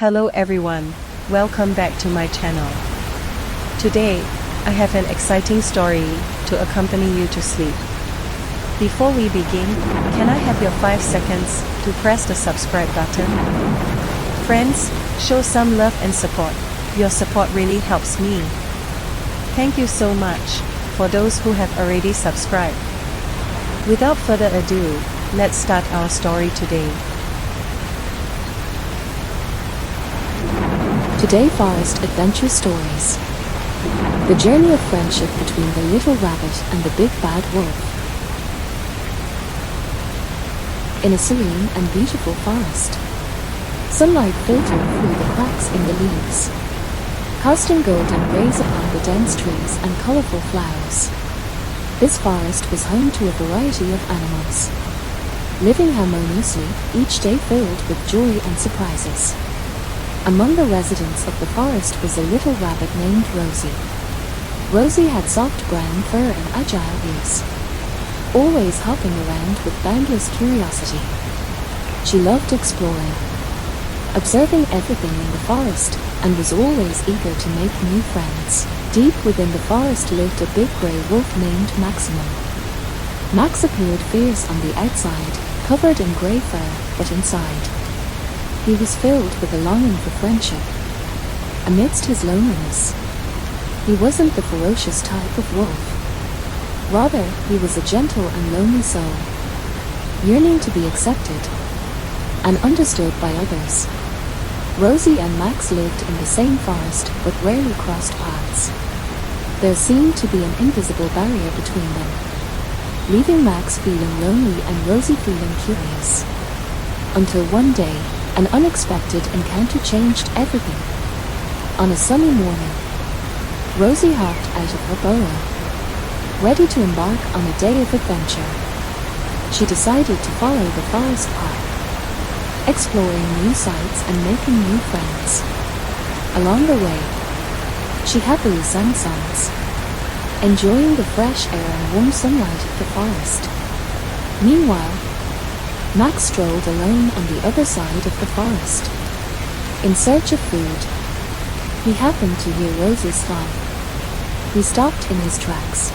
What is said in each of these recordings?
Hello everyone, welcome back to my channel. Today, I have an exciting story to accompany you to sleep. Before we begin, can I have your 5 seconds to press the subscribe button? Friends, show some love and support. Your support really helps me. Thank you so much for those who have already subscribed. Without further ado, let's start our story today. Today Forest Adventure Stories. The journey of friendship between the little rabbit and the big bad wolf. In a serene and beautiful forest, sunlight filtered through the cracks in the leaves, casting golden rays upon the dense trees and colorful flowers. This forest was home to a variety of animals, living harmoniously, each day filled with joy and surprises. Among the residents of the forest was a little rabbit named Rosie. Rosie had soft brown fur and agile ears, always hopping around with boundless curiosity. She loved exploring, observing everything in the forest, and was always eager to make new friends. Deep within the forest lived a big grey wolf named Maximum. Max appeared fierce on the outside, covered in grey fur, but inside, he was filled with a longing for friendship. Amidst his loneliness, he wasn't the ferocious type of wolf. Rather, he was a gentle and lonely soul, yearning to be accepted and understood by others. Rosie and Max lived in the same forest but rarely crossed paths. There seemed to be an invisible barrier between them, leaving Max feeling lonely and Rosie feeling curious. Until one day, an unexpected encounter changed everything. On a sunny morning, Rosie hopped out of her burrow, ready to embark on a day of adventure. She decided to follow the forest path, exploring new sights and making new friends. Along the way, she happily sang songs, enjoying the fresh air and warm sunlight of the forest. Meanwhile, Max strolled alone on the other side of the forest. In search of food, he happened to hear Rosie's song. He stopped in his tracks,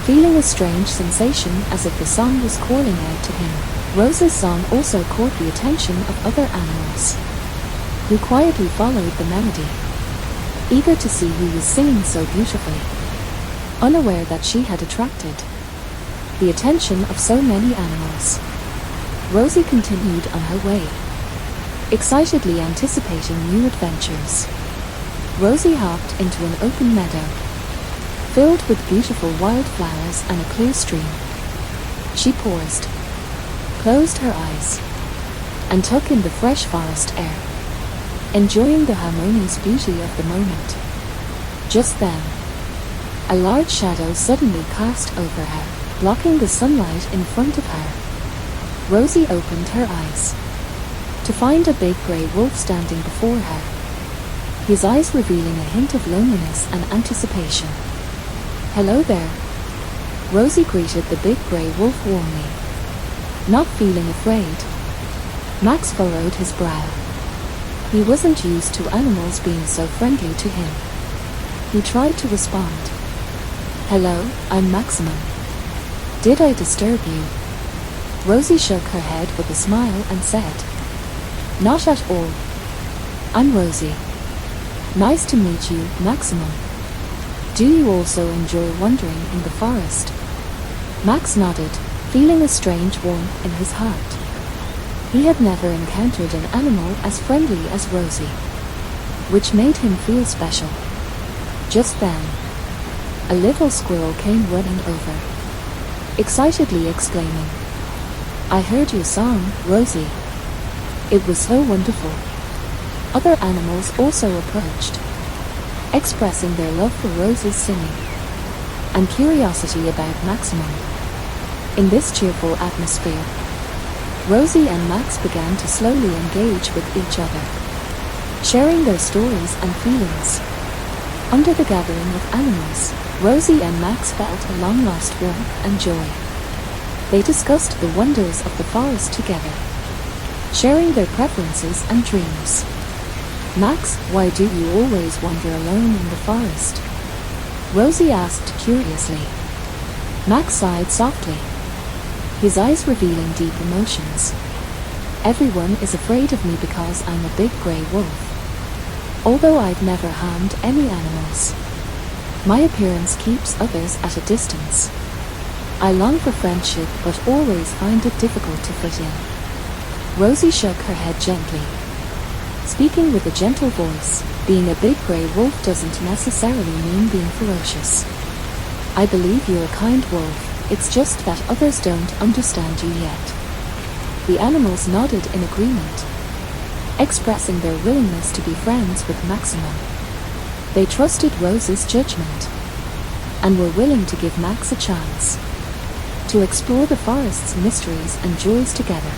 feeling a strange sensation as if the song was calling out to him. Rosie's song also caught the attention of other animals, who quietly followed the melody, eager to see who was singing so beautifully, unaware that she had attracted the attention of so many animals. Rosie continued on her way, excitedly anticipating new adventures. Rosie hopped into an open meadow, filled with beautiful wildflowers and a clear stream. She paused, closed her eyes, and took in the fresh forest air, enjoying the harmonious beauty of the moment. Just then, a large shadow suddenly cast over her, blocking the sunlight in front of her. Rosie opened her eyes to find a big grey wolf standing before her, his eyes revealing a hint of loneliness and anticipation. "Hello there," Rosie greeted the big grey wolf warmly. Not feeling afraid, Max furrowed his brow. He wasn't used to animals being so friendly to him. He tried to respond. "Hello, I'm Maximum. Did I disturb you?" Rosie shook her head with a smile and said, "Not at all. I'm Rosie. Nice to meet you, Maximum. Do you also enjoy wandering in the forest?" Max nodded, feeling a strange warmth in his heart. He had never encountered an animal as friendly as Rosie, which made him feel special. Just then, a little squirrel came running over, excitedly exclaiming, "I heard your song, Rosie. It was so wonderful." Other animals also approached, expressing their love for Rosie's singing and curiosity about Maximum. In this cheerful atmosphere, Rosie and Max began to slowly engage with each other, sharing their stories and feelings. Under the gathering of animals, Rosie and Max felt a long-lost warmth and joy. They discussed the wonders of the forest together, sharing their preferences and dreams. Max, why do you always wander alone in the forest? Rosie asked curiously. Max sighed softly, his eyes revealing deep emotions. Everyone is afraid of me because I'm a big grey wolf. Although I've never harmed any animals, my appearance keeps others at a distance. I long for friendship but always find it difficult to fit in. Rosie shook her head gently, speaking with a gentle voice. Being a big grey wolf doesn't necessarily mean being ferocious. I believe you're a kind wolf, it's just that others don't understand you yet. The animals nodded in agreement, expressing their willingness to be friends with Maximum. They trusted Rosie's judgment, and were willing to give Max a chance to explore the forest's mysteries and joys together.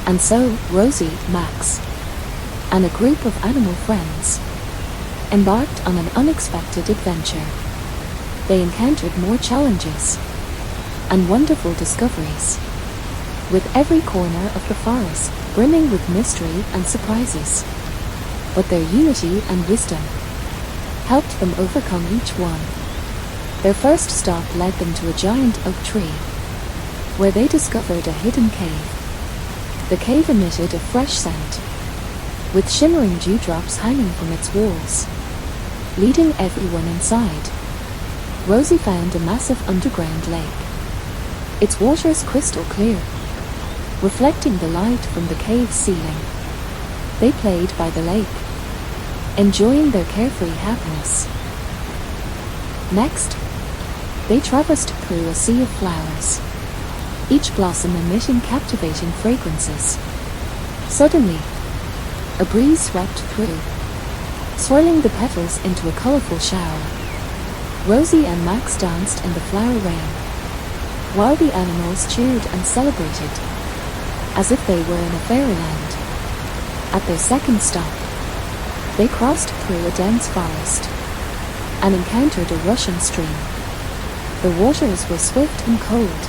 And so, Rosie, Max, and a group of animal friends embarked on an unexpected adventure. They encountered more challenges and wonderful discoveries, with every corner of the forest brimming with mystery and surprises. But their unity and wisdom helped them overcome each one. Their first stop led them to a giant oak tree, where they discovered a hidden cave. The cave emitted a fresh scent, with shimmering dewdrops hanging from its walls, leading everyone inside. Rosie found a massive underground lake, its waters crystal clear, reflecting the light from the cave's ceiling. They played by the lake, enjoying their carefree happiness. Next, they traversed through a sea of flowers, each blossom emitting captivating fragrances. Suddenly, a breeze swept through, swirling the petals into a colorful shower. Rosie and Max danced in the flower rain, while the animals cheered and celebrated, as if they were in a fairyland. At their second stop, they crossed through a dense forest and encountered a rushing stream. The waters were swift and cold,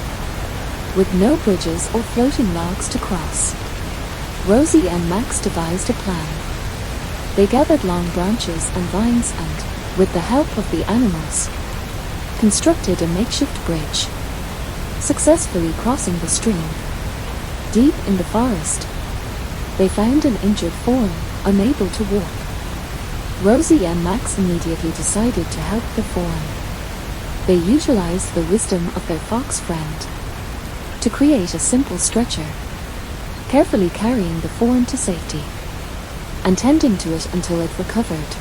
with no bridges or floating logs to cross. Rosie and Max devised a plan. They gathered long branches and vines and, with the help of the animals, constructed a makeshift bridge, successfully crossing the stream. Deep in the forest, they found an injured fawn, unable to walk. Rosie and Max immediately decided to help the fawn. They utilized the wisdom of their fox friend to create a simple stretcher, carefully carrying the fawn to safety and tending to it until it recovered.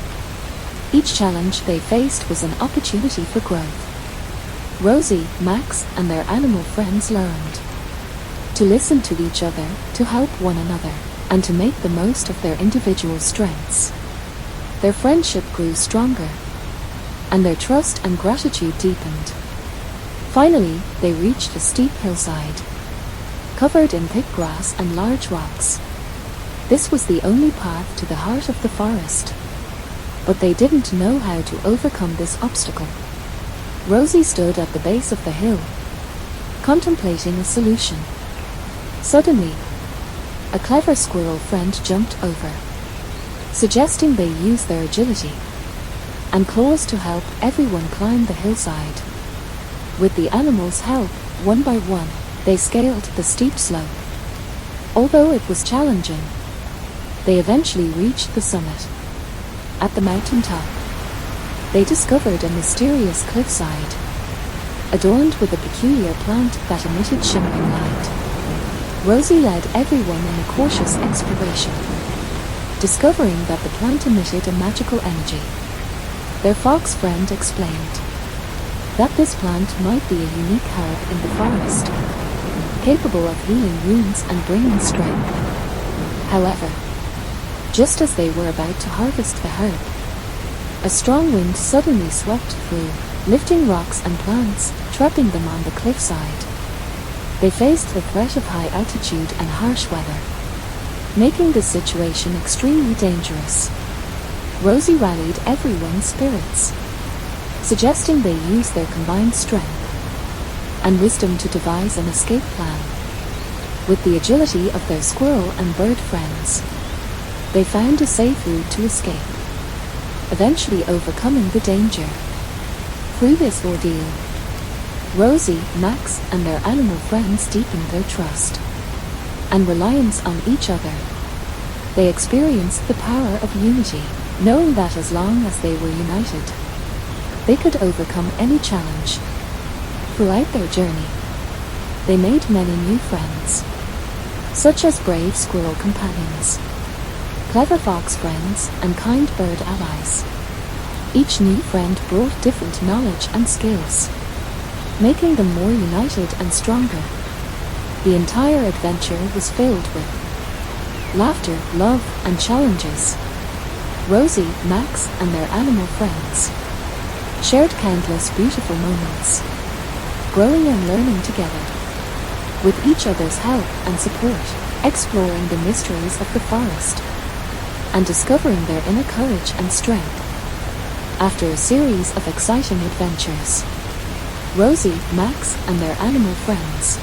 Each challenge they faced was an opportunity for growth. Rosie, Max, and their animal friends learned to listen to each other, to help one another, and to make the most of their individual strengths. Their friendship grew stronger, and their trust and gratitude deepened. Finally, they reached a steep hillside, covered in thick grass and large rocks. This was the only path to the heart of the forest, but they didn't know how to overcome this obstacle. Rosie stood at the base of the hill, contemplating a solution. Suddenly, a clever squirrel friend jumped over, suggesting they use their agility and claws to help everyone climb the hillside. With the animals' help, one by one, they scaled the steep slope. Although it was challenging, they eventually reached the summit. At the mountain top, they discovered a mysterious cliffside, adorned with a peculiar plant that emitted shimmering light. Rosie led everyone in a cautious exploration, discovering that the plant emitted a magical energy. Their fox friend explained that this plant might be a unique herb in the forest, capable of healing wounds and bringing strength. However, just as they were about to harvest the herb, a strong wind suddenly swept through, lifting rocks and plants, trapping them on the cliffside. They faced the threat of high altitude and harsh weather, making the situation extremely dangerous. Rosie rallied everyone's spirits, suggesting they use their combined strength and wisdom to devise an escape plan. With the agility of their squirrel and bird friends, they found a safe route to escape, eventually overcoming the danger. Through this ordeal, Rosie, Max, and their animal friends deepened their trust and reliance on each other. They experienced the power of unity, knowing that as long as they were united, they could overcome any challenge. Throughout their journey, they made many new friends, such as brave squirrel companions, clever fox friends, and kind bird allies. Each new friend brought different knowledge and skills, making them more united and stronger. The entire adventure was filled with laughter, love, and challenges. Rosie, Max, and their animal friends shared countless beautiful moments, growing and learning together, with each other's help and support, exploring the mysteries of the forest, and discovering their inner courage and strength. After a series of exciting adventures, Rosie, Max, and their animal friends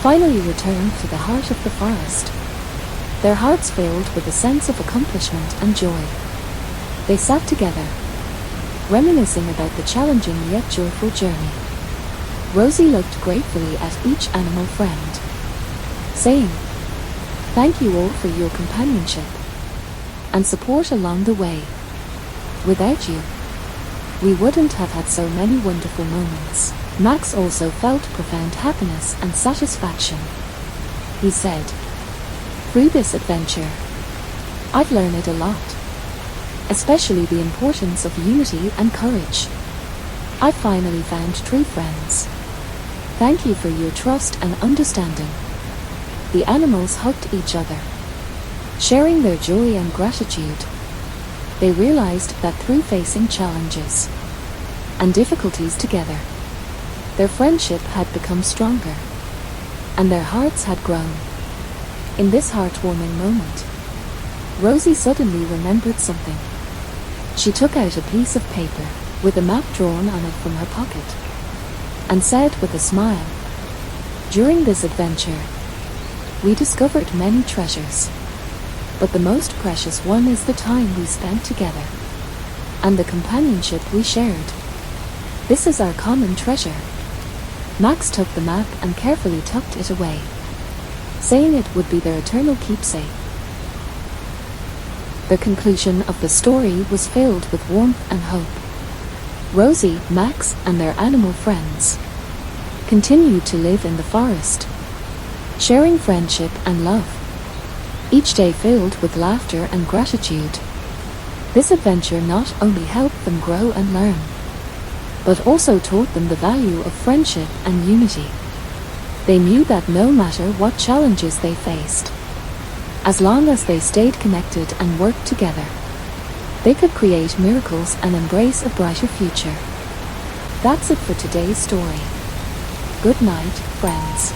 finally returned to the heart of the forest, their hearts filled with a sense of accomplishment and joy. They sat together, reminiscing about the challenging yet joyful journey. Rosie looked gratefully at each animal friend, saying, "Thank you all for your companionship and support along the way. Without you, we wouldn't have had so many wonderful moments." Max also felt profound happiness and satisfaction. He said, "Through this adventure, I've learned a lot, especially the importance of unity and courage. I finally found true friends. Thank you for your trust and understanding." The animals hugged each other, sharing their joy and gratitude. They realized that through facing challenges and difficulties together, their friendship had become stronger, and their hearts had grown. In this heartwarming moment, Rosie suddenly remembered something. She took out a piece of paper with a map drawn on it from her pocket, and said with a smile, "During this adventure, we discovered many treasures, but the most precious one is the time we spent together, and the companionship we shared. This is our common treasure." Max took the map and carefully tucked it away, saying it would be their eternal keepsake. The conclusion of the story was filled with warmth and hope. Rosie, Max, and their animal friends continued to live in the forest, sharing friendship and love, each day filled with laughter and gratitude. This adventure not only helped them grow and learn, but also taught them the value of friendship and unity. They knew that no matter what challenges they faced, as long as they stayed connected and worked together, they could create miracles and embrace a brighter future. That's it for today's story. Good night, friends.